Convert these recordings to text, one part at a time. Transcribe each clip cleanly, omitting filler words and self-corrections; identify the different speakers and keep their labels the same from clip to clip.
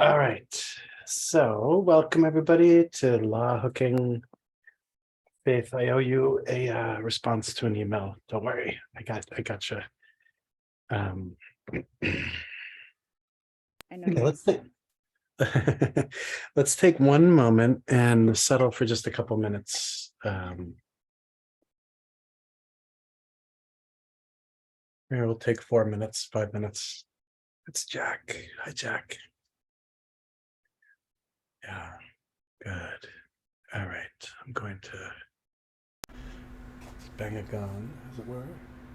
Speaker 1: All right. So welcome everybody to Law Hooking. Faith, I owe you a response to an email. Don't worry. I got you. Okay,
Speaker 2: I know.
Speaker 1: let's take one moment and settle for just a couple minutes. Maybe we'll take 4 minutes, 5 minutes. It's Jack. Hi, Jack. Yeah, good. All right, I'm going to bang a gong, as it were,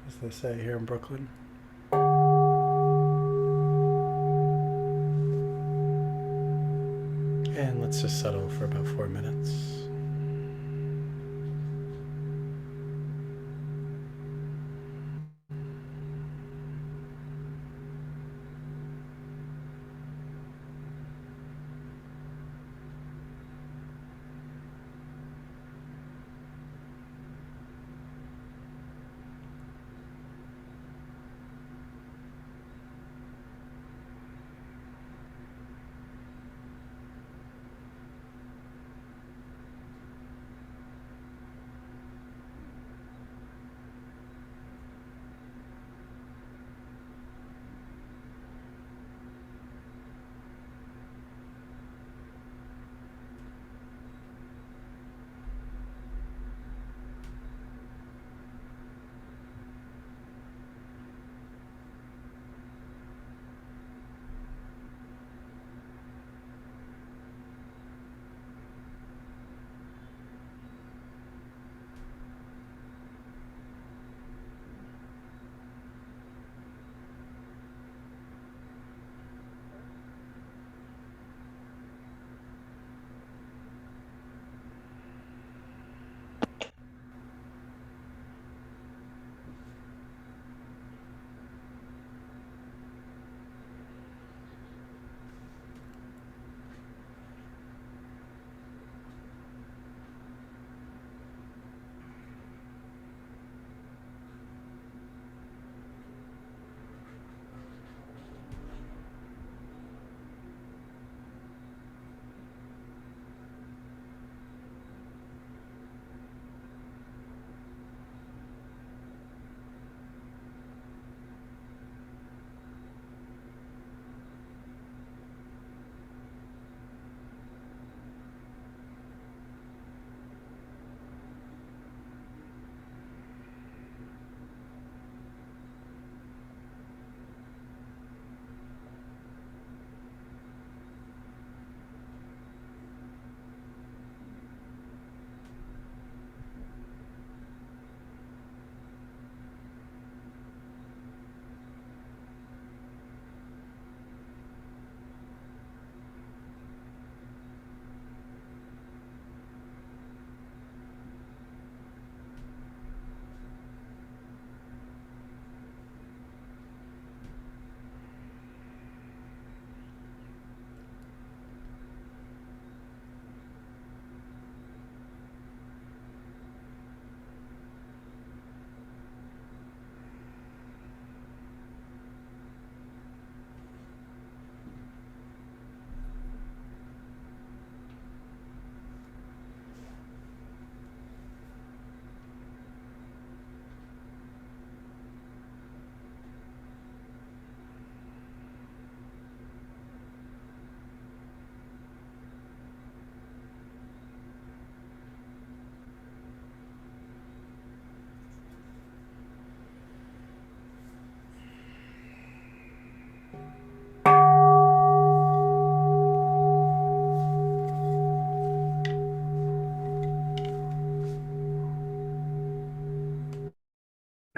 Speaker 1: as they say here in Brooklyn. And let's just settle for about 4 minutes.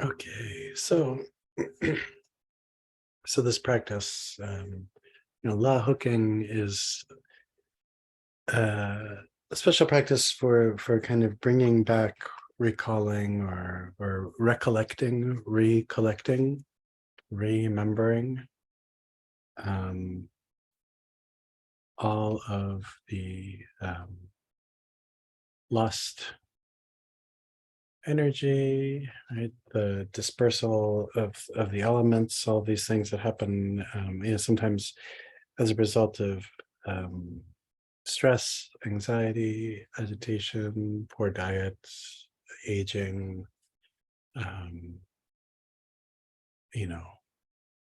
Speaker 1: Okay, so so this practice, law hooking is a special practice for kind of bringing back, recalling, or recollecting, remembering all of the lost energy, right? The dispersal of the elements, all these things that happen. Sometimes as a result of stress, anxiety, agitation, poor diet, aging, you know,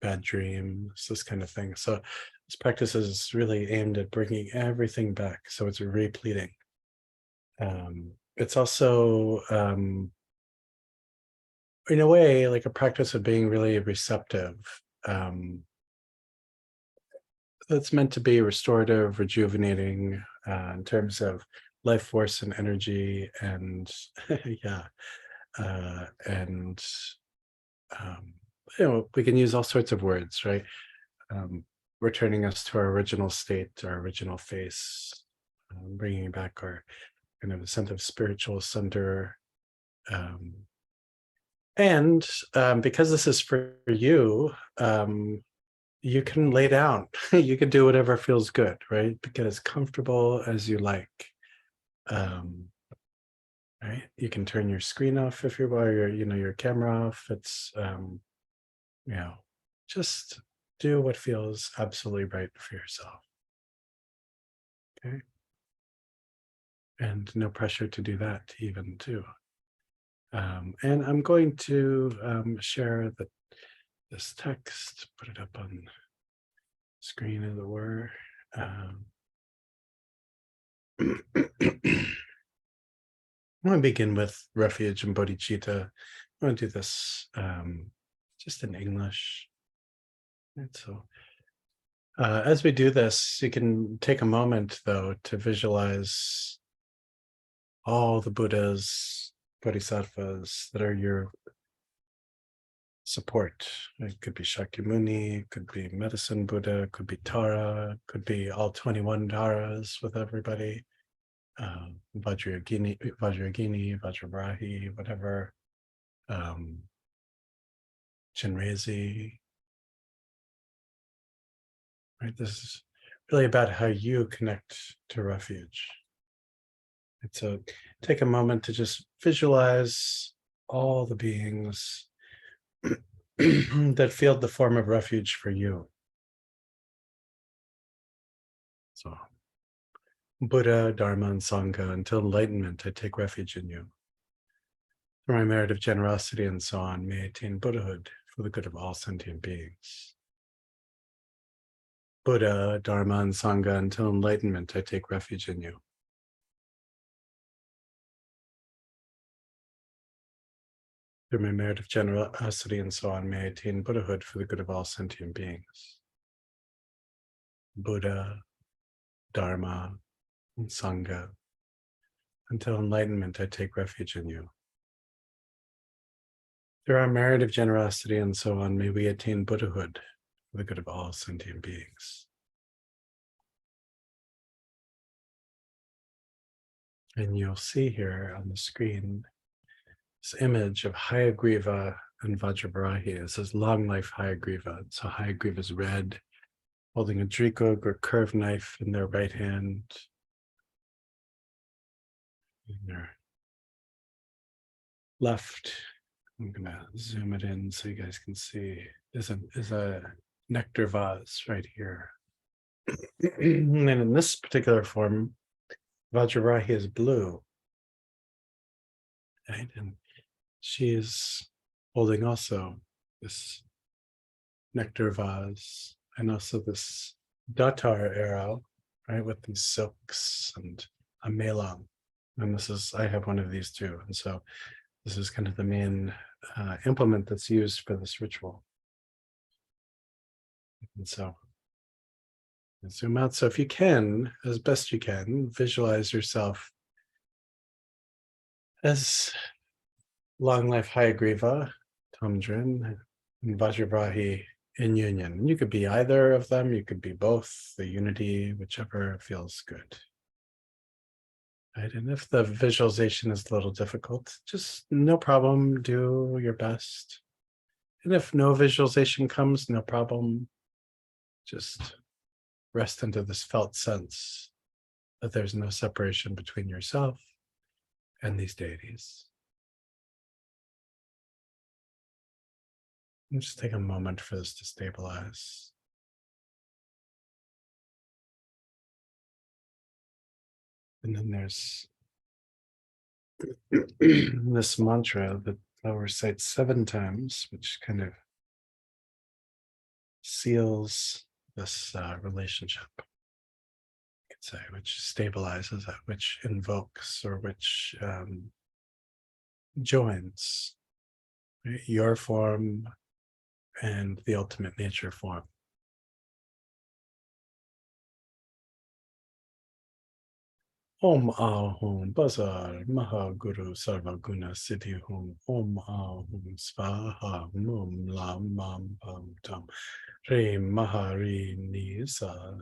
Speaker 1: bad dreams, this kind of thing. So this practice is really aimed at bringing everything back. So it's repleting. It's also, in a way, like a practice of being really receptive. That's meant to be restorative, rejuvenating in terms of life force and energy, and yeah, and we can use all sorts of words, right? Returning us to our original state, our original face, bringing back our kind of a sense of spiritual center. And because this is for you, you can lay down. You can do whatever feels good, right? Get as comfortable as you like. Right? You can turn your screen off if you're while your camera off. It's just do what feels absolutely right for yourself. Okay. And no pressure to do that even too. And I'm going to share this text, put it up on screen as it were. I'm going to begin with refuge and bodhicitta. I'm going to do this just in English. And so as we do this, you can take a moment, though, to visualize all the Buddhas, Bodhisattvas that are your support. It could be Shakyamuni, it could be Medicine Buddha, it could be Tara, it could be all 21 Taras with everybody. Vajrayogini, Vajrabrahi, whatever. Chenrezi. Right? This is really about how you connect to refuge. And so take a moment to just visualize all the beings that filled the form of refuge for you. So Buddha, Dharma, and Sangha, until enlightenment, I take refuge in you. For my merit of generosity and so on, may I attain Buddhahood for the good of all sentient beings. Buddha, Dharma, and Sangha, until enlightenment, I take refuge in you. Through my merit of generosity and so on, may I attain Buddhahood for the good of all sentient beings. Buddha, Dharma, and Sangha, until enlightenment, I take refuge in you. Through our merit of generosity and so on, may we attain Buddhahood for the good of all sentient beings. And you'll see here on the screen this image of Hayagriva and Vajrabarahi. It says long life Hayagriva. So Hayagriva is red, holding a drikog or curved knife in their right hand. In their left, I'm gonna zoom it in so you guys can see, is a nectar vase right here. And in this particular form, Vajrarahi is blue, right? And she is holding also this nectar vase and also this datar arrow, right, with these silks and a melang. And I have one of these too. And so this is kind of the main implement that's used for this ritual. And so zoom out. So if you can, as best you can, visualize yourself as long life Hayagriva, Tamdrin, and Vajrabrahi in union. And you could be either of them, you could be both, the unity, whichever feels good. Right? And if the visualization is a little difficult, just no problem, do your best. And if no visualization comes, no problem, just rest into this felt sense that there's no separation between yourself and these deities. And just take a moment for this to stabilize. And then there's this mantra that I'll recite 7 times, which kind of seals this relationship, you could say, which stabilizes it, which invokes or which joins your form and the ultimate nature form. Om Ahum Bazar Mahaguru Sarvaguna Siddhi Hum Om Ahum Svaha Mum Lam Mam Pam Tam Re Mahari Nisa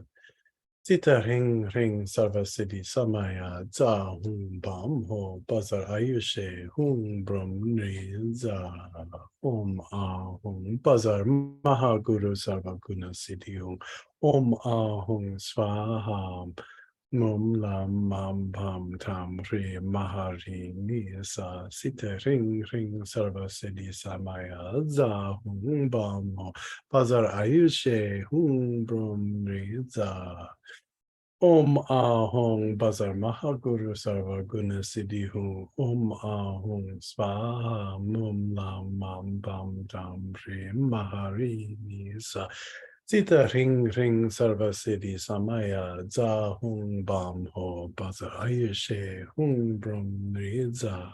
Speaker 1: Sita Ring Ring Sarva Siddhi Samaya Za Hum Bam Ho Bazar Ayushe Hum Brum Ni Za Om Ahum Bazar Mahaguru Sarvaguna Siddhi Hum Om Ahum Svaha Mum lam mam pam tam re mahari nisa sita ring ring sarva siddhi samaya za hum bam ho bazar ayushe hum brum riza Om ahong bazar mahaguru sarva guna siddhi hum Om ahong svaha mum lam mam pam tam re mahari nisa Sita ring ring sarva siddhi samaya za hung bam ho baza ayushe hung brum riza.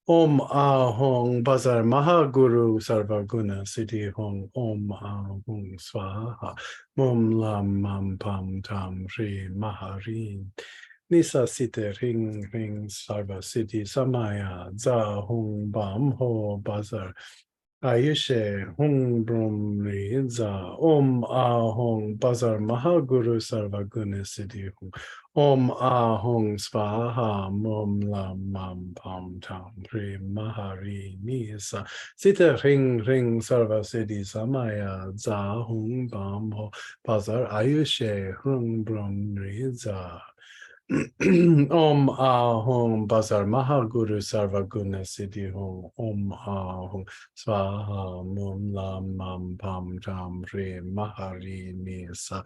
Speaker 1: Om ahong bazar mahaguru sarva guna siddhi hong om ahong swaha mum lam mam pam tam ri maharin. Nisa sita ring ring sarva siddhi samaya za hung bam ho bazar Ayushe Hung Brum Riza Om Ahong Bazar Mahaguru Sarvaguna Siddhi Hung Om Ahong Svaha Mum Lam Mam Pam Tam Pri Mahari Nisa Sita Ring Ring Sarva Siddhi Samaya Za Hung Bam Ho Bazar Ayushe Hung Brum Riza Om Ahong Bazar Mahaguru Sarvaguna Siddhi Hum Om Ahong Swaha Mum Lam Mam Pam Tam Re Mahari Nisa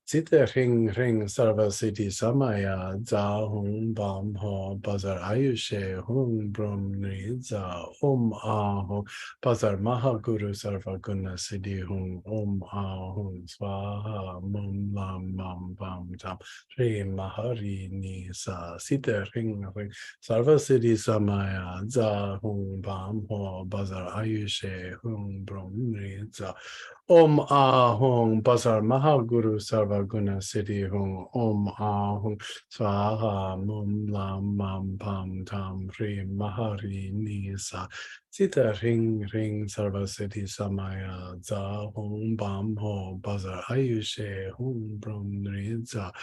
Speaker 1: Sita Ring Ring Sarva Siddhi Samaya Za Hum Bam Ho Bazar Ayushe Hum Brum Niza Om Ahong Bazar Mahaguru Sarvaguna Siddhi Hum Om Ahong Swaha Mum Lam Mam Pam Tam Re Mahari Nisa Sita Ring Ring Sarva Siddhi Samaya Za Hum Bam Ho Bazar Ayushe Hum Brum Niza Om Ahong Bazar Mahaguru Sarvaguna Siddhi Hum Om Ahong Swaha Mum Lam Mam Pam Tam Ri Mahari Nisa Sita Ring Ring Sarva Siddhi Samaya Za Hum Bam Ho Bazar Ayushe Hum Brum Riza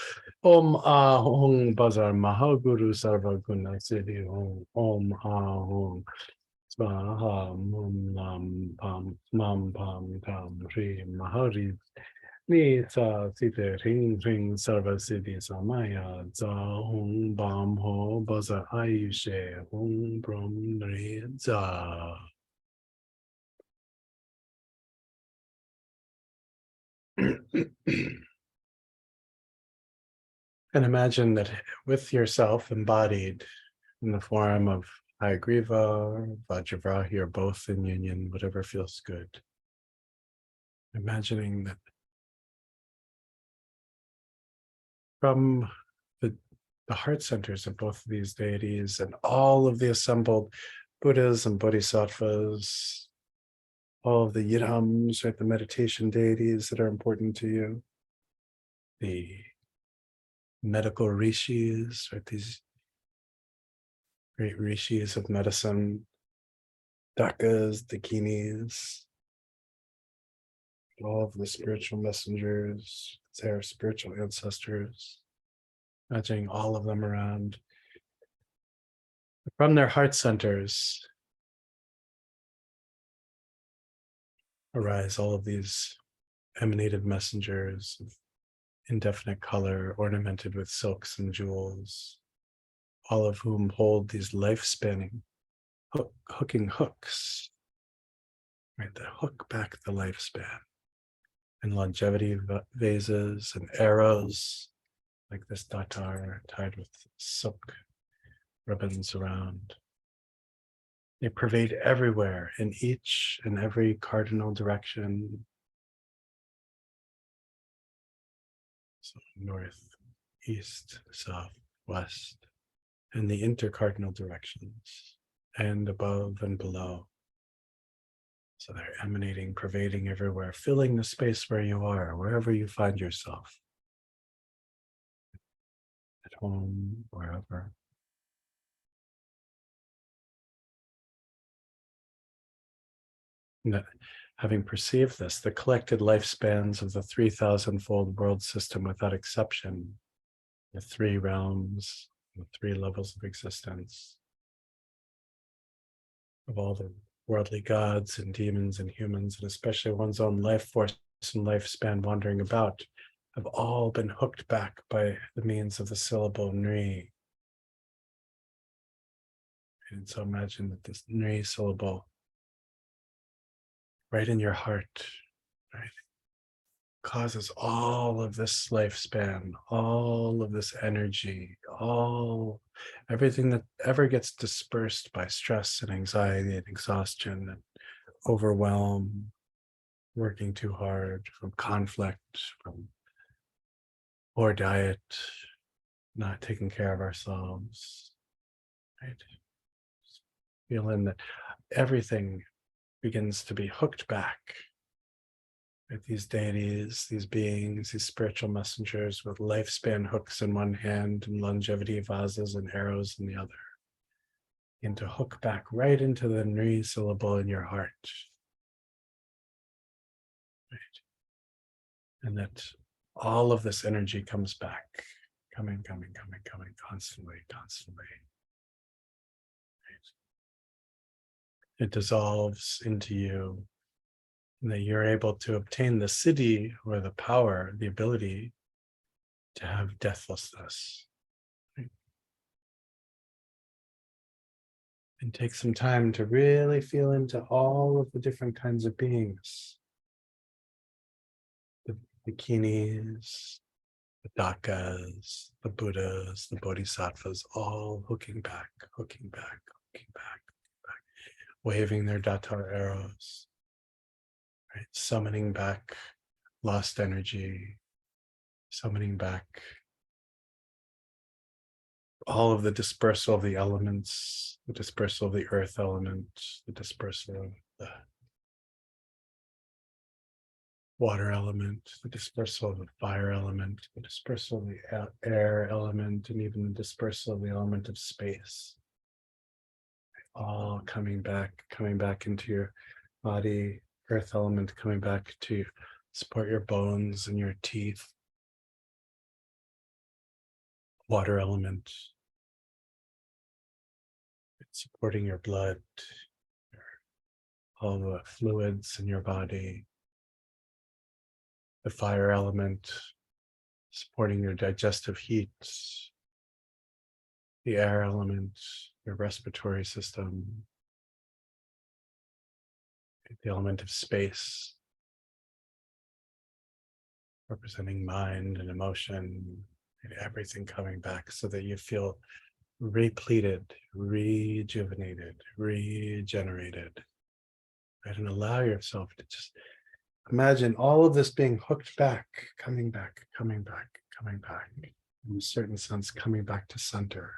Speaker 1: Om Ahong Bazar Mahaguru Sarvaguna Siddhi Hum Om Ahong Swaha Mum Lam Pam Mam Pam Tam Ri Mahari Nisa Sita Ring Ring Sarva Siddhi Samaya Za Hung Bam Ho Baza Ayushe Hung Brum Ri Za. And imagine that with yourself embodied in the form of Hayagriva or Vajravrahi or both in union, whatever feels good. Imagining that from the heart centers of both of these deities and all of the assembled Buddhas and Bodhisattvas, all of the yidams, right, the meditation deities that are important to you, the medical rishis, right, these great rishis of medicine, dakas, dakinis, all of the spiritual messengers, their spiritual ancestors, imagining all of them around. From their heart centers arise all of these emanated messengers of indefinite color, ornamented with silks and jewels, all of whom hold these life-spanning hooking hooks, right, that hook back the lifespan, and longevity vases and arrows like this datar tied with silk ribbons around. They pervade everywhere in each and every cardinal direction. So north, east, south, west, and the intercardinal directions, and above and below. So they're emanating, pervading everywhere, filling the space where you are, wherever you find yourself. At home, wherever. And that, having perceived this, the collected lifespans of the 3,000-fold world system without exception, the three realms, the three levels of existence, of all the worldly gods and demons and humans, and especially one's own life force and lifespan wandering about, have all been hooked back by the means of the syllable Nri. And so imagine that this Nri syllable, right in your heart, right, causes all of this lifespan, all of this energy, everything that ever gets dispersed by stress and anxiety and exhaustion and overwhelm, working too hard, from conflict, from poor diet, not taking care of ourselves, right? Feeling that everything begins to be hooked back at these deities, these beings, these spiritual messengers with lifespan hooks in one hand and longevity vases and arrows in the other. And to hook back right into the Nri syllable in your heart. Right? And that all of this energy comes back, coming, constantly. Right? It dissolves into you, and that you're able to obtain the siddhi, or the power, the ability to have deathlessness. Right? And take some time to really feel into all of the different kinds of beings. The bikinis, the dakas, the Buddhas, the Bodhisattvas, all hooking back, waving their datar arrows, right? Summoning back lost energy, summoning back all of the dispersal of the elements, the dispersal of the earth element, the dispersal of the water element, the dispersal of the fire element, the dispersal of the air element, and even the dispersal of the element of space. All coming back into your body, earth element coming back to support your bones and your teeth, water element supporting your blood, all the fluids in your body, the fire element supporting your digestive heat, the air element, your respiratory system, the element of space, representing mind and emotion, and everything coming back so that you feel repleted, rejuvenated, regenerated. Right? And allow yourself to just imagine all of this being hooked back, coming back, in a certain sense, coming back to center.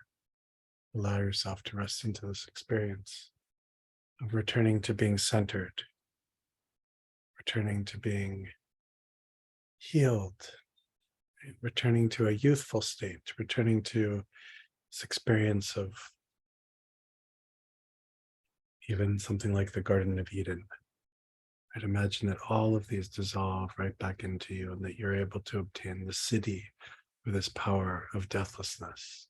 Speaker 1: Allow yourself to rest into this experience of returning to being centered, returning to being healed, returning to a youthful state, returning to this experience of even something like the Garden of Eden. I'd imagine that all of these dissolve right back into you and that you're able to obtain the siddhi, or this power of deathlessness.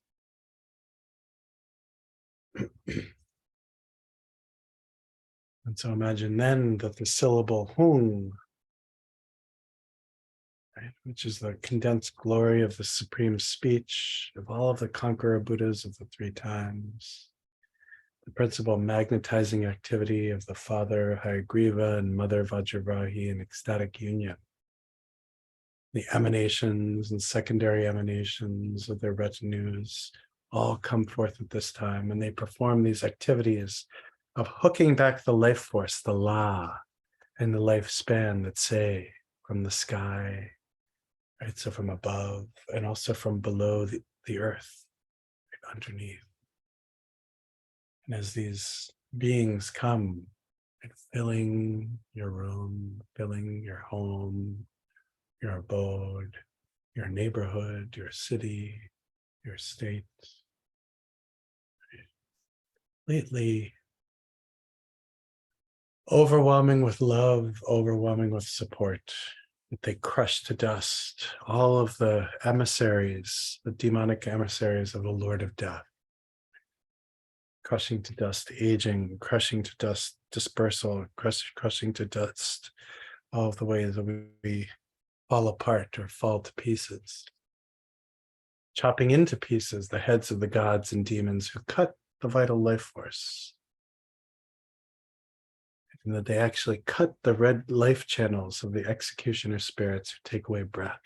Speaker 1: And so imagine then that the syllable Hung, right, which is the condensed glory of the supreme speech of all of the conqueror Buddhas of the three times, the principal magnetizing activity of the father Hayagriva and mother Vajrahi in ecstatic union, the emanations and secondary emanations of their retinues all come forth at this time, and they perform these activities of hooking back the life force, the La, and the lifespan that say from the sky, right? So from above and also from below the earth, right, underneath. And as these beings come, right, filling your room, filling your home, your abode, your neighborhood, your city, your state, completely overwhelming with love, overwhelming with support, that they crush to dust all of the emissaries, the demonic emissaries of the Lord of Death, crushing to dust aging, crushing to dust dispersal, crushing to dust all of the ways that we fall apart or fall to pieces, chopping into pieces the heads of the gods and demons who cut the vital life force, and that they actually cut the red life channels of the executioner spirits who take away breath.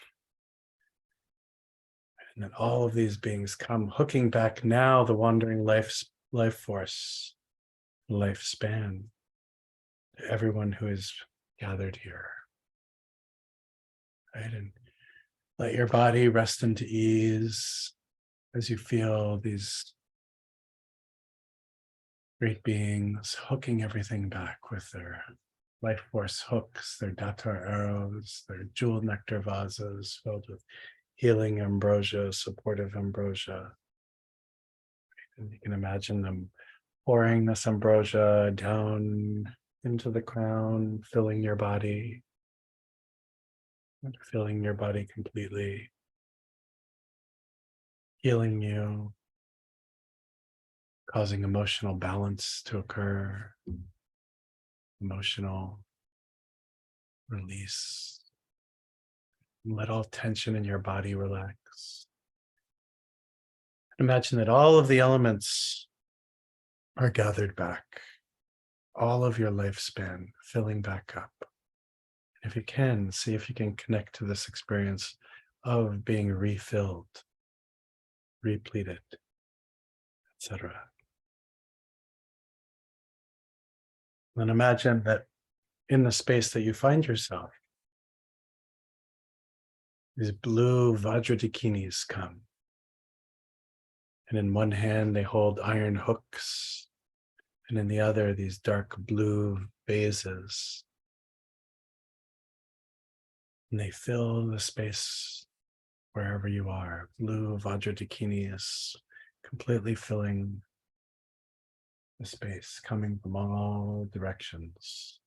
Speaker 1: And that all of these beings come hooking back now the wandering life force, lifespan, to everyone who is gathered here. Right? And let your body rest into ease as you feel these great beings hooking everything back with their life force hooks, their datar arrows, their jewel nectar vases filled with healing ambrosia, supportive ambrosia. And you can imagine them pouring this ambrosia down into the crown, filling your body completely, healing you, causing emotional balance to occur, emotional release. Let all tension in your body relax. Imagine that all of the elements are gathered back, all of your lifespan filling back up. If you can, see if you can connect to this experience of being refilled, repleted, etc. Then imagine that in the space that you find yourself, these blue Vajradakinis come. And in one hand, they hold iron hooks, and in the other, these dark blue vases. And they fill the space wherever you are. Blue Vajradakinis completely filling the space, coming from all directions.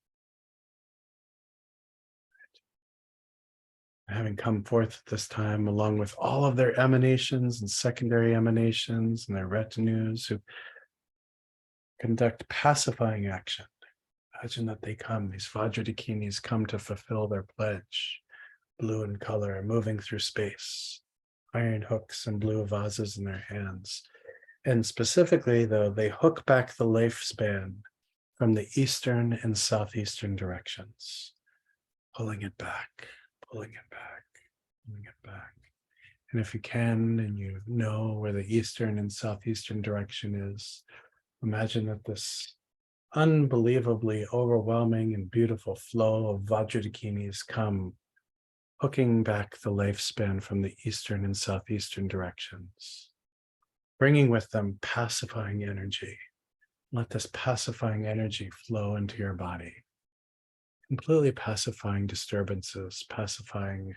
Speaker 1: Having come forth at this time, along with all of their emanations and secondary emanations and their retinues who conduct pacifying action. Imagine that they come, these Vajradakinis come to fulfill their pledge, blue in color, moving through space, iron hooks and blue vases in their hands. And specifically, though, they hook back the lifespan from the eastern and southeastern directions, pulling it back, pulling it back, pulling it back. And if you can, and you know where the eastern and southeastern direction is, imagine that this unbelievably overwhelming and beautiful flow of Vajradakinis come hooking back the lifespan from the eastern and southeastern directions, bringing with them pacifying energy. Let this pacifying energy flow into your body, completely pacifying disturbances, pacifying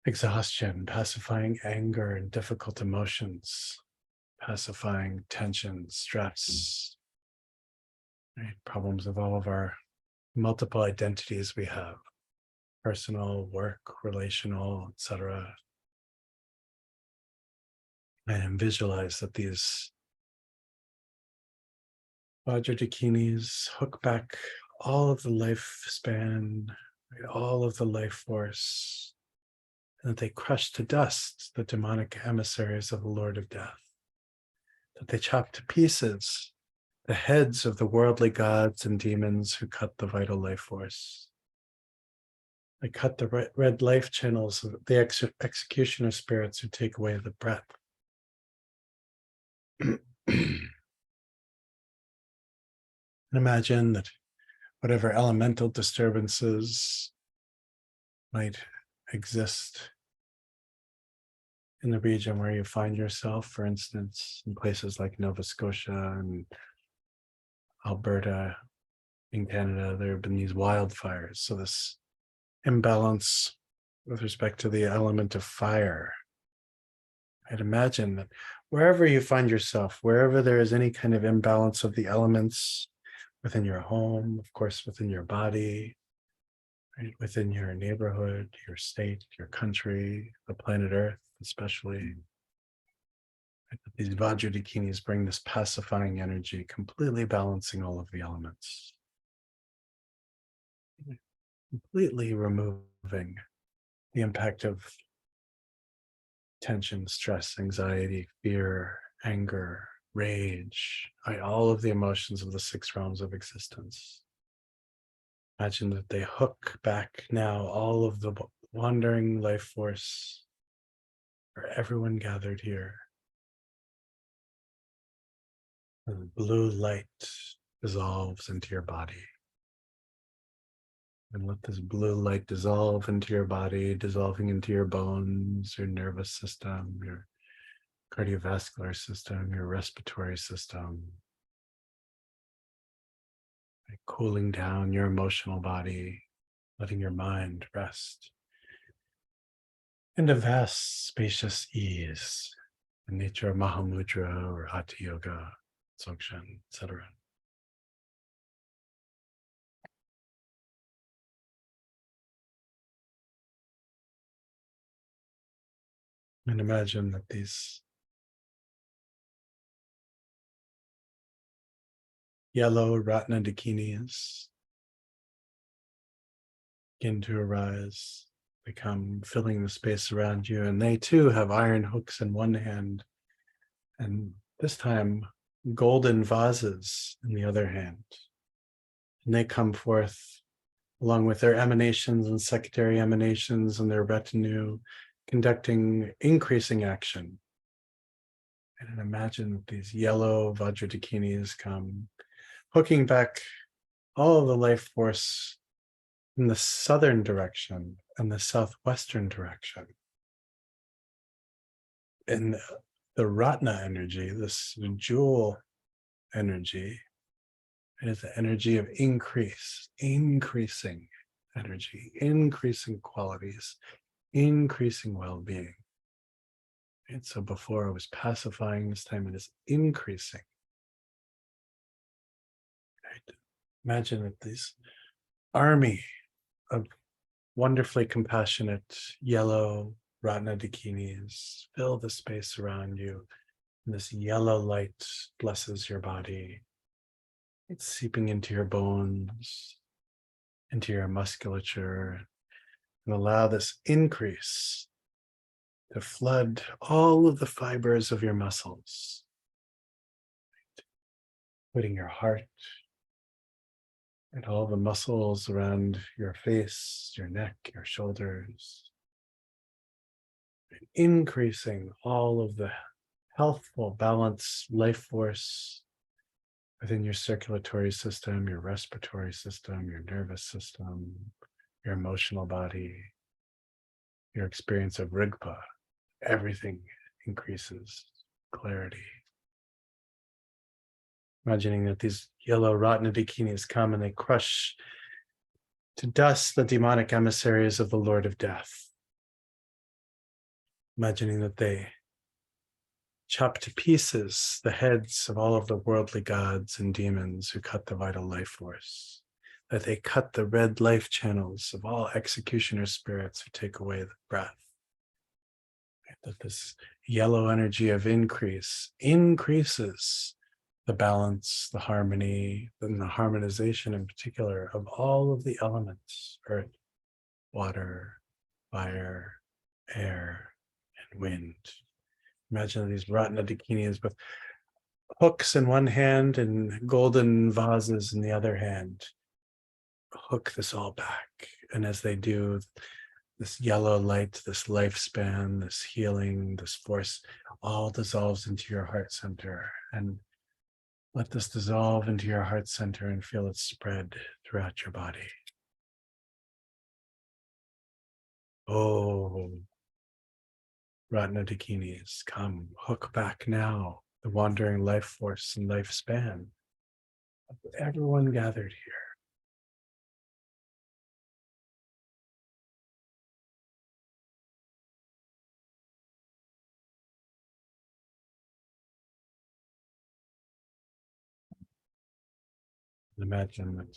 Speaker 1: exhaustion, pacifying anger and difficult emotions, pacifying tension, stress, right? Problems of all of our multiple identities we have, personal, work, relational, etc. And visualize that these Vajradakinis hook back all of the lifespan, all of the life force, and that they crush to dust the demonic emissaries of the Lord of Death, that they chop to pieces the heads of the worldly gods and demons who cut the vital life force, They cut the red life channels of the executioner spirits who take away the breath. And imagine that whatever elemental disturbances might exist in the region where you find yourself, for instance, in places like Nova Scotia and Alberta in Canada, there have been these wildfires. So this imbalance with respect to the element of fire. I'd imagine that wherever you find yourself, wherever there is any kind of imbalance of the elements within your home, of course, within your body, right, within your neighborhood, your state, your country, the planet Earth, especially. These Vajradakinis bring this pacifying energy, completely balancing all of the elements, completely removing the impact of tension, stress, anxiety, fear, anger, rage, all of the emotions of the 6 realms of existence. Imagine that they hook back now all of the wandering life force for everyone gathered here. And blue light dissolves into your body. And let this blue light dissolve into your body, dissolving into your bones, your nervous system, your cardiovascular system, your respiratory system, cooling down your emotional body, letting your mind rest. And a vast, spacious ease, the nature of Mahamudra or Hatha Yoga, Dzogchen, etc. And imagine that these yellow Ratna dakinis begin to arise, become filling the space around you, and they too have iron hooks in one hand, and this time golden vases in the other hand. And they come forth along with their emanations and secondary emanations and their retinue, conducting increasing action. And imagine that these yellow Vajradakinis come, hooking back all of the life force in the southern direction and the southwestern direction. And the Ratna energy, this jewel energy, it is the energy of increasing energy, increasing qualities, increasing well-being. And so before it was pacifying, this time it is increasing. Right? Imagine that this army of wonderfully compassionate yellow Ratna dakinis fill the space around you. And this yellow light blesses your body. It's seeping into your bones, into your musculature, and allow this increase to flood all of the fibers of your muscles, including your heart and all the muscles around your face, your neck, your shoulders, increasing all of the healthful, balanced life force within your circulatory system, your respiratory system, your nervous system, your emotional body, your experience of Rigpa. Everything increases clarity. Imagining that these yellow Ratna dakinis come and they crush to dust the demonic emissaries of the Lord of Death. Imagining that they chop to pieces the heads of all of the worldly gods and demons who cut the vital life force, that they cut the red life channels of all executioner spirits who take away the breath, that this yellow energy of increase increases the balance, the harmony, and the harmonization in particular of all of the elements, earth, water, fire, air, and wind. Imagine these Ratna dakinis with hooks in one hand and golden vases in the other hand. Hook this all back And as they do, this yellow light, this lifespan, this healing, this force, all dissolves into your heart center. And let this dissolve into your heart center and feel it spread throughout your body. Oh, Ratna Dakinis, come, hook back now, the wandering life force and lifespan of everyone gathered here. Imagine that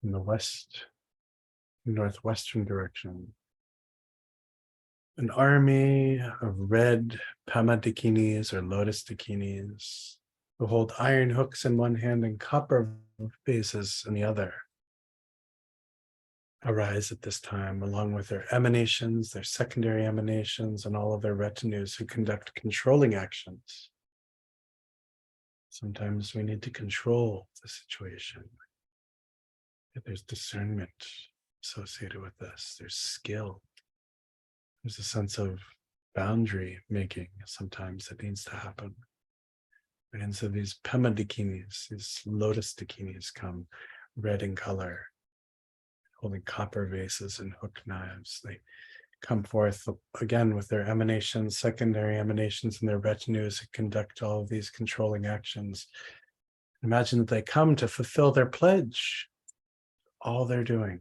Speaker 1: in the west, northwestern direction, an army of red Pema dakinis or lotus dakinis who hold iron hooks in one hand and copper vases in the other arise at this time, along with their emanations, their secondary emanations, and all of their retinues who conduct controlling actions. Sometimes we need to control the situation. There's discernment associated with this. There's skill. There's a sense of boundary making sometimes that needs to happen. And so these Pema dakinis, these lotus dakinis come red in color, holding copper vases and hook knives. They come forth again with their emanations, secondary emanations, and their retinues that conduct all of these controlling actions. Imagine that they come to fulfill their pledge. All they're doing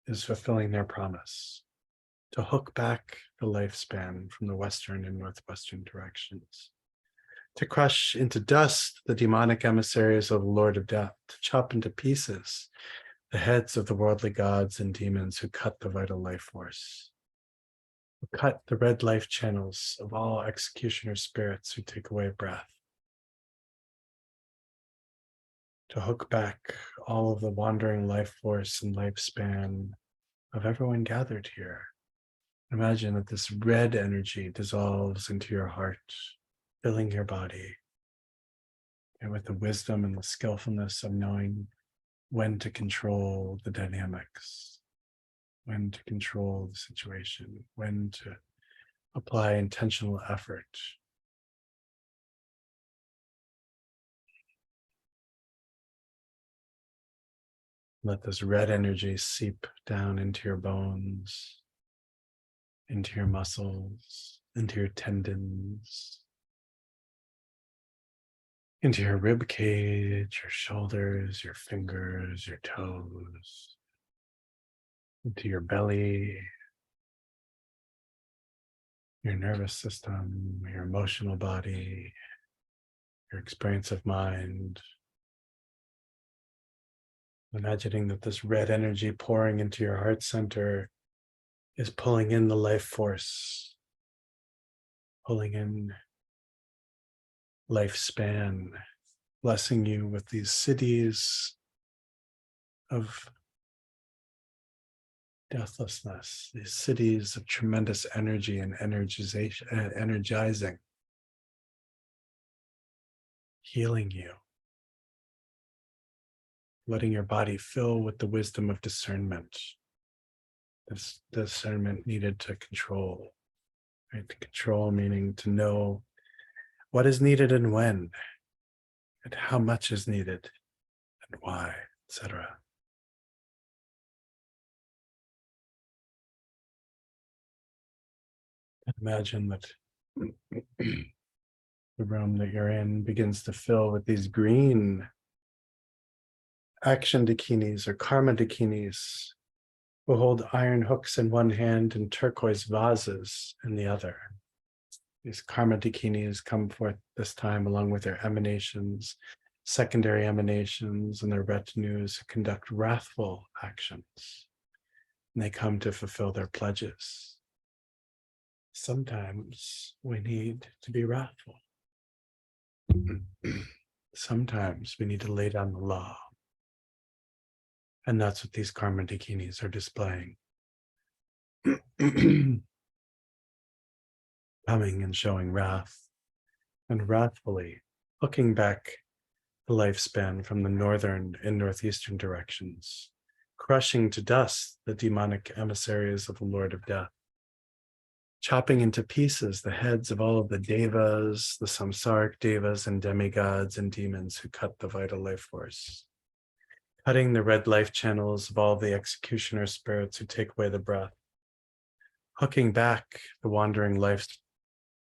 Speaker 1: is fulfilling their promise to hook back the lifespan from the western and northwestern directions, to crush into dust the demonic emissaries of the Lord of Death, to chop into pieces the heads of the worldly gods and demons who cut the vital life force, who cut the red life channels of all executioner spirits who take away breath, to hook back all of the wandering life force and lifespan of everyone gathered here. Imagine that this red energy dissolves into your heart, filling your body, and with the wisdom and the skillfulness of knowing when to control the dynamics, when to control the situation, when to apply intentional effort. Let this red energy seep down into your bones, into your muscles, into your tendons, into your rib cage, your shoulders, your fingers, your toes, into your belly, your nervous system, your emotional body, your experience of mind. Imagining that this red energy pouring into your heart center is pulling in the life force, pulling in lifespan, blessing you with these cities of deathlessness, these cities of tremendous energy and energizing, healing you, letting your body fill with the wisdom of discernment. This discernment needed to control, right? To control meaning to know what is needed and when, and how much is needed and why, etc. Imagine that the room that you're in begins to fill with these green action dakinis or karma dakinis who hold iron hooks in one hand and turquoise vases in the other. These karma dakinis come forth this time along with their emanations, secondary emanations, and their retinues who conduct wrathful actions. And they come to fulfill their pledges. Sometimes we need to be wrathful. Sometimes we need to lay down the law. And that's what these karma dakinis are displaying. Coming and showing wrath, and wrathfully looking back the lifespan from the northern and northeastern directions, crushing to dust the demonic emissaries of the Lord of Death, chopping into pieces the heads of all of the devas, the samsaric devas and demigods and demons who cut the vital life force, cutting the red life channels of all the executioner spirits who take away the breath, hooking back the wandering life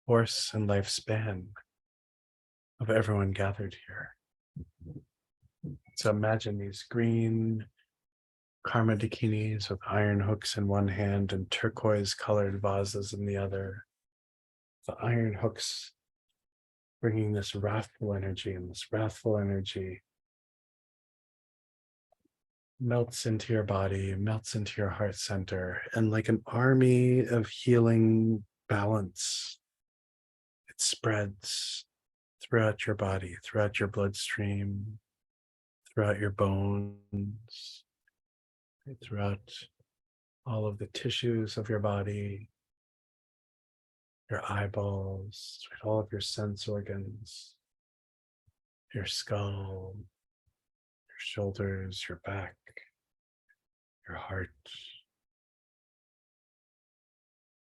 Speaker 1: force and lifespan of everyone gathered here. So imagine these green karma dakinis with iron hooks in one hand and turquoise colored vases in the other. The iron hooks bringing this wrathful energy, and this wrathful energy melts into your body, melts into your heart center, and like an army of healing balance, it spreads throughout your body, throughout your bloodstream, throughout your bones, throughout all of the tissues of your body, your eyeballs, all of your sense organs, your skull, your shoulders, your back, your heart.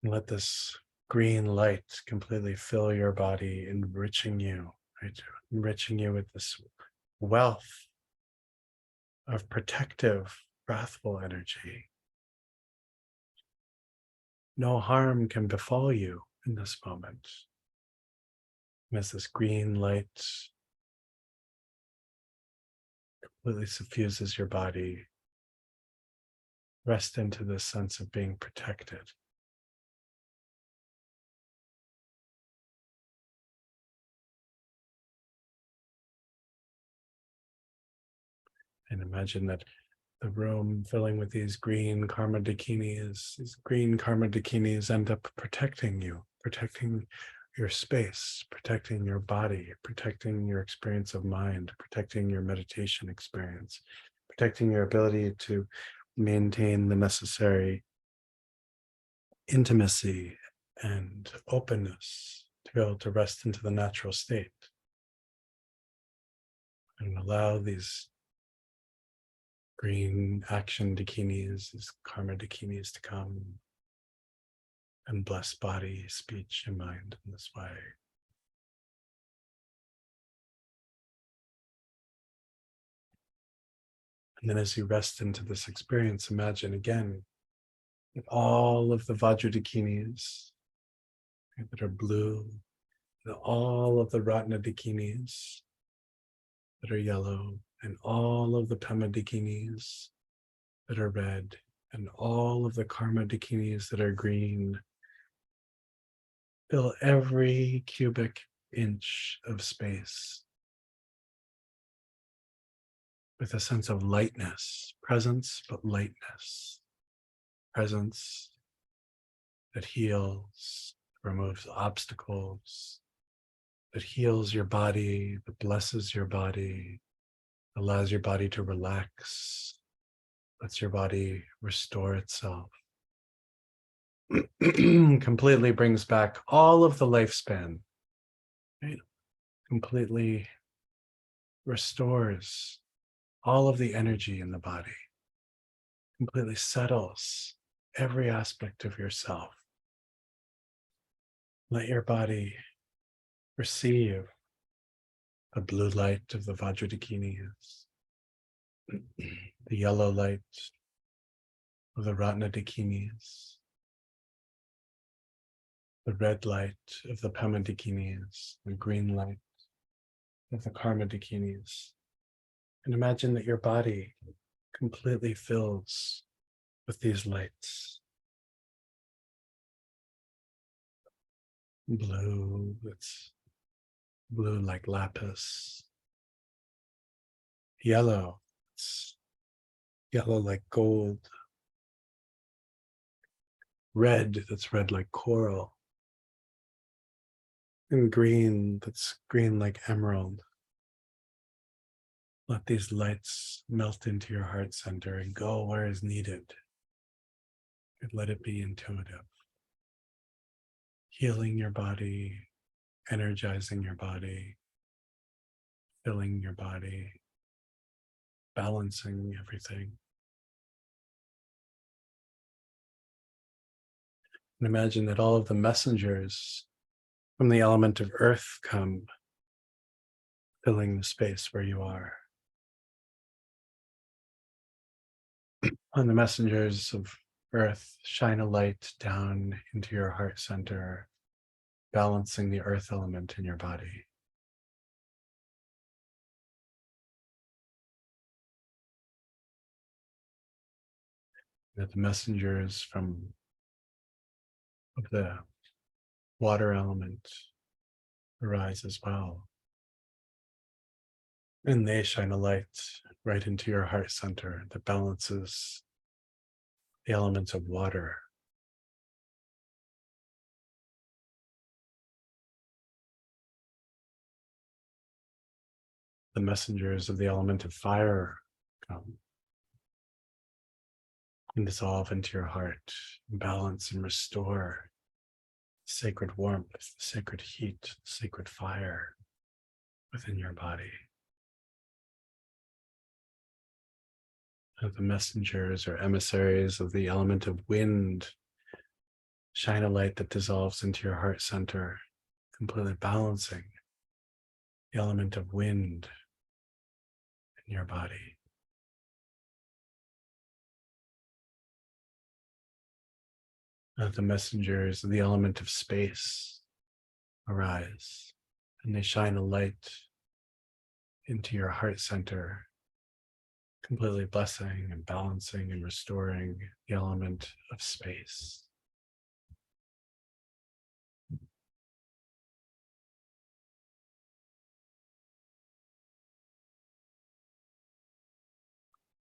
Speaker 1: And let this green light completely fill your body, enriching you, right? Enriching you with this wealth of protective, wrathful energy. No harm can befall you in this moment. As this green light completely suffuses your body, rest into this sense of being protected. And imagine that the room filling with these green karma dakinis end up protecting you, protecting your space, protecting your body, protecting your experience of mind, protecting your meditation experience, protecting your ability to maintain the necessary intimacy and openness to be able to rest into the natural state and allow these green action dakinis, these karma dakinis to come and bless body, speech, and mind in this way. And then as you rest into this experience, imagine again that all of the Vajradakinis that are blue, and all of the Ratna dakinis that are yellow, and all of the Pema dakinis that are red, and all of the Karma dakinis that are green, fill every cubic inch of space with a sense of lightness, presence, but lightness, presence that heals, removes obstacles, that heals your body, that blesses your body, allows your body to relax, lets your body restore itself. Completely brings back all of the lifespan, right? Completely restores all of the energy in the body, completely settles every aspect of yourself. Let your body receive the blue light of the Vajradakinis, the yellow light of the Ratna dakinis, the red light of the Pema dakinis, the green light of the Karma dakinis. And imagine that your body completely fills with these lights. Blue, it's blue like lapis. Yellow, it's yellow like gold. Red, that's red like coral. And green, that's green like emerald. Let these lights melt into your heart center and go where is needed. And let it be intuitive. Healing your body, energizing your body, filling your body, balancing everything. And imagine that all of the messengers from the element of earth come, filling the space where you are. And the messengers of earth shine a light down into your heart center, balancing the earth element in your body. That the messengers from of the water element arise as well. And they shine a light right into your heart center that balances the elements of water. The messengers of the element of fire come and dissolve into your heart, balance and restore sacred warmth, sacred heat, sacred fire within your body. And the messengers or emissaries of the element of wind shine a light that dissolves into your heart center, completely balancing the element of wind in your body. The messengers of the element of space arise, and they shine a light into your heart center, completely blessing and balancing and restoring the element of space.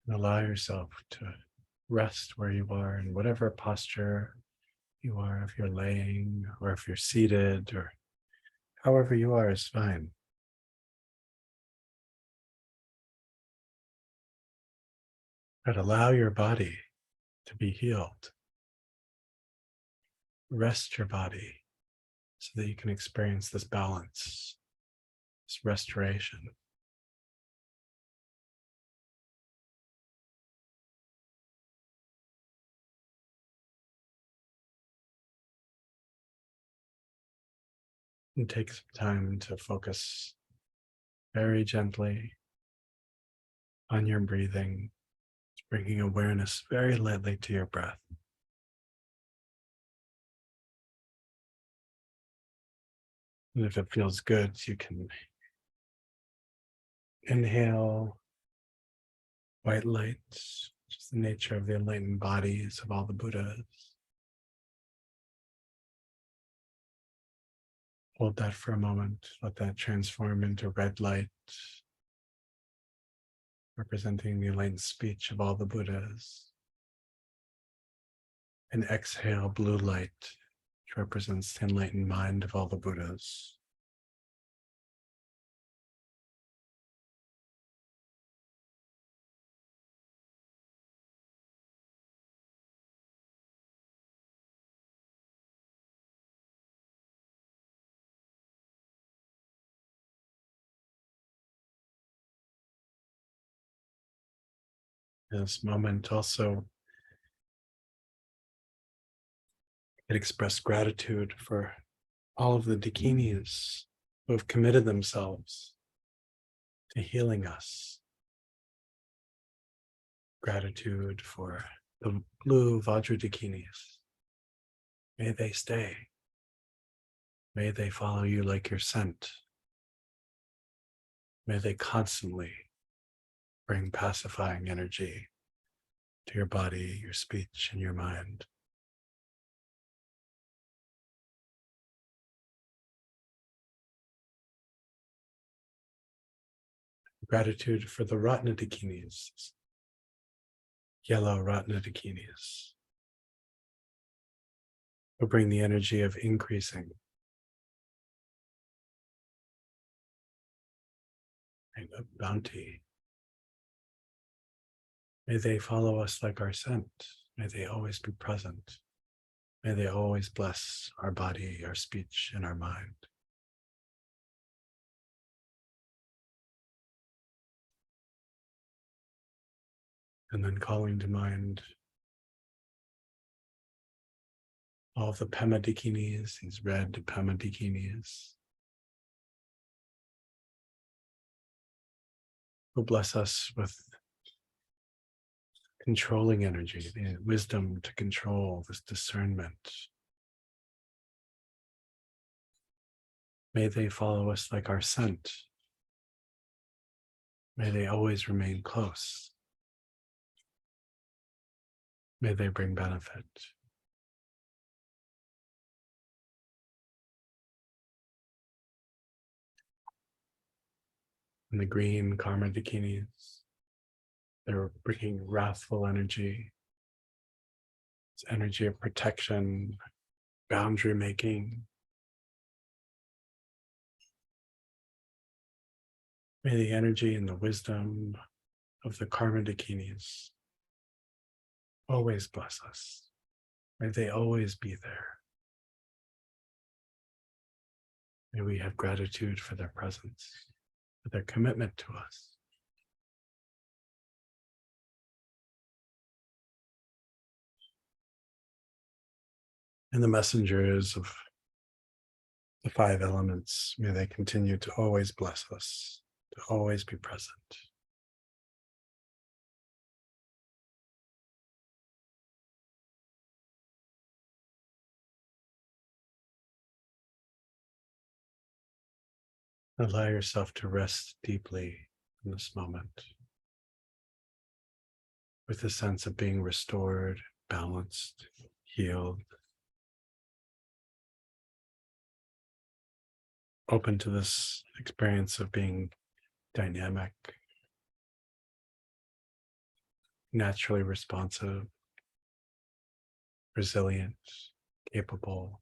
Speaker 1: And allow yourself to rest where you are in whatever posture you are, if you're laying or if you're seated or however you are is fine. But allow your body to be healed. Rest your body so that you can experience this balance, this restoration. And take some time to focus very gently on your breathing, bringing awareness very lightly to your breath. And if it feels good, you can inhale white light, which is the nature of the enlightened bodies of all the Buddhas. Hold that for a moment, let that transform into red light, representing the enlightened speech of all the Buddhas. And exhale blue light, which represents the enlightened mind of all the Buddhas. In this moment also, it expressed gratitude for all of the dakinis who have committed themselves to healing us. Gratitude for the blue Vajradakinis. May they stay. May they follow you like your scent. May they constantly bring pacifying energy to your body, your speech, and your mind. Gratitude for the Ratnadakinis, yellow Ratnadakinis, who bring the energy of increasing and of bounty. May they follow us like our scent. May they always be present. May they always bless our body, our speech, and our mind. And then calling to mind all of the Pema Dakinis, these red Pema Dakinis, who bless us with controlling energy, the wisdom to control this discernment. May they follow us like our scent. May they always remain close. May they bring benefit. And the green Karma Dakinis, they're bringing wrathful energy. It's energy of protection, boundary making. May the energy and the wisdom of the Karma Dakinis always bless us. May they always be there. May we have gratitude for their presence, for their commitment to us. And the messengers of the five elements, may they continue to always bless us, to always be present. Allow yourself to rest deeply in this moment with a sense of being restored, balanced, healed, open to this experience of being dynamic, naturally responsive, resilient, capable.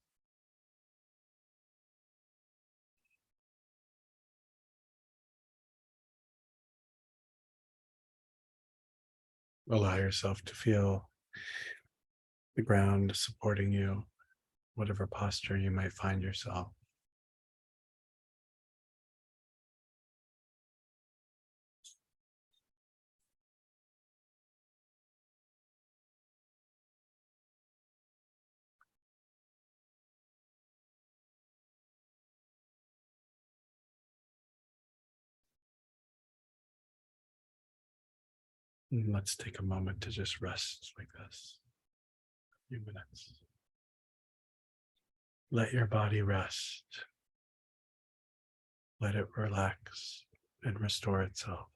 Speaker 1: Allow yourself to feel the ground supporting you, whatever posture you might find yourself. And let's take a moment to just rest like this. A few minutes. Let your body rest. Let it relax and restore itself.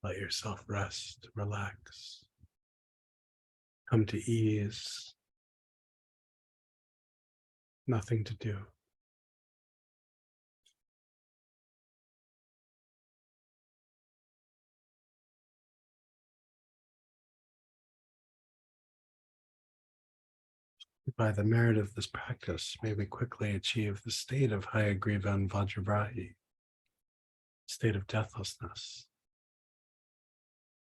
Speaker 1: Let yourself rest, relax, come to ease, nothing to do. By the merit of this practice, may we quickly achieve the state of Hayagriva and Vajrabrahi, state of deathlessness.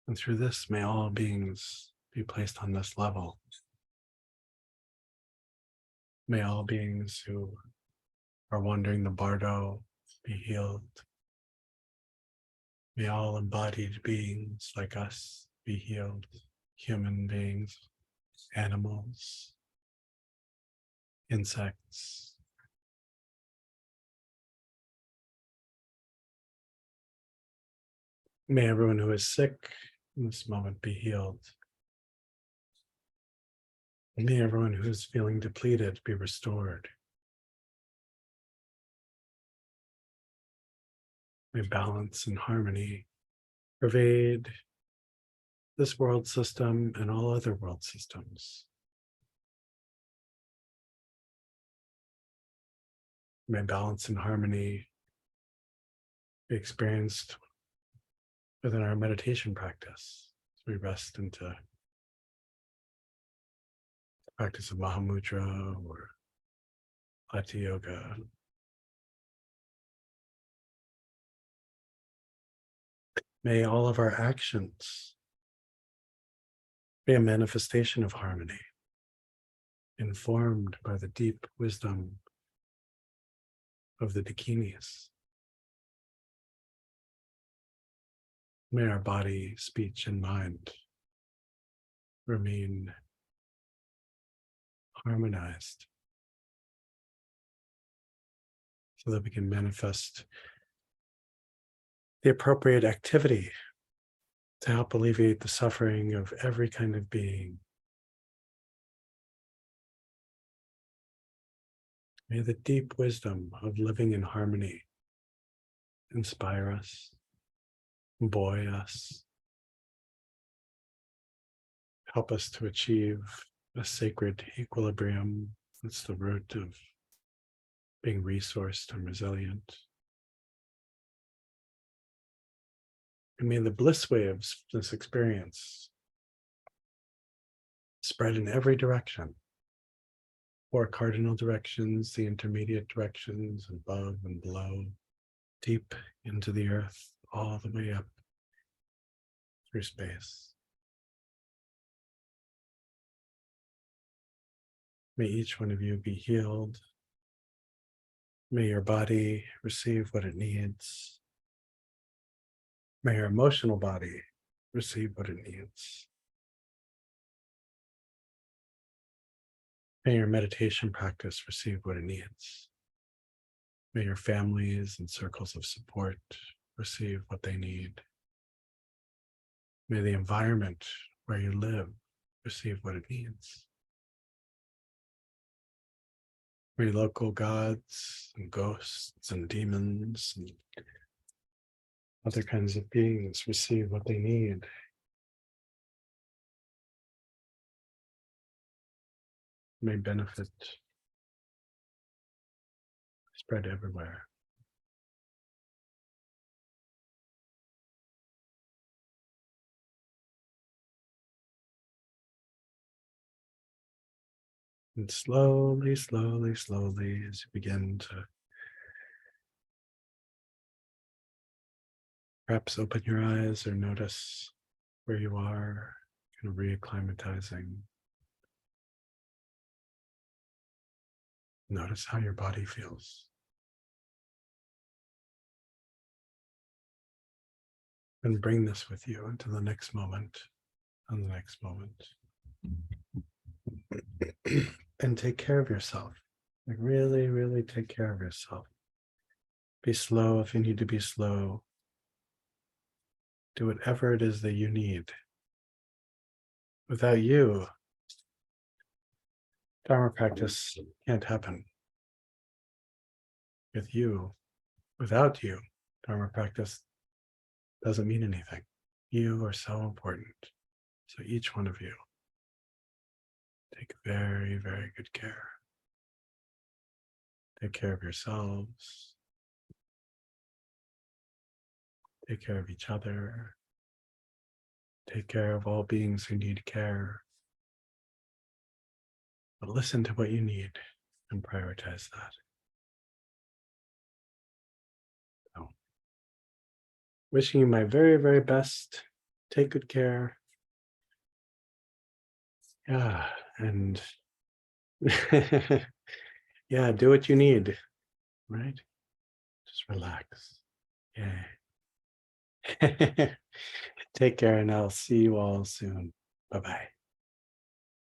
Speaker 1: And through this, may all beings be placed on this level. May all beings who are wandering the bardo be healed. May all embodied beings like us be healed. Human beings, animals, insects. May everyone who is sick in this moment be healed. May everyone who is feeling depleted be restored. May balance and harmony pervade this world system and all other world systems. May balance and harmony be experienced within our meditation practice as we rest into the practice of Mahamudra or Hatha Yoga. May all of our actions be a manifestation of harmony, informed by the deep wisdom of the Dakinis. May our body, speech, and mind remain harmonized so that we can manifest the appropriate activity to help alleviate the suffering of every kind of being. May the deep wisdom of living in harmony inspire us, buoy us, help us to achieve a sacred equilibrium. That's the root of being resourced and resilient. And may the bliss waves of this experience spread in every direction. 4 cardinal directions, the intermediate directions, above and below, deep into the earth, all the way up through space. May each one of you be healed. May your body receive what it needs. May your emotional body receive what it needs. May your meditation practice receive what it needs. May your families and circles of support receive what they need. May the environment where you live receive what it needs. May local gods and ghosts and demons and other kinds of beings receive what they need. May benefit spread everywhere. And slowly, slowly, slowly, as you begin to perhaps open your eyes or notice where you are, kind of reacclimatizing. Notice how your body feels. And bring this with you into the next moment and the next moment. And take care of yourself. Like really, really take care of yourself. Be slow if you need to be slow. Do whatever it is that you need. Without you, Dharma practice can't happen. With you, without you, Dharma practice doesn't mean anything. You are so important. So each one of you, take very, very good care. Take care of yourselves. Take care of each other. Take care of all beings who need care. But listen to what you need and prioritize that. So, wishing you my very, very best. Take good care. Yeah, and yeah, do what you need, right? Just relax. Yeah. Take care, and I'll see you all soon. Bye-bye.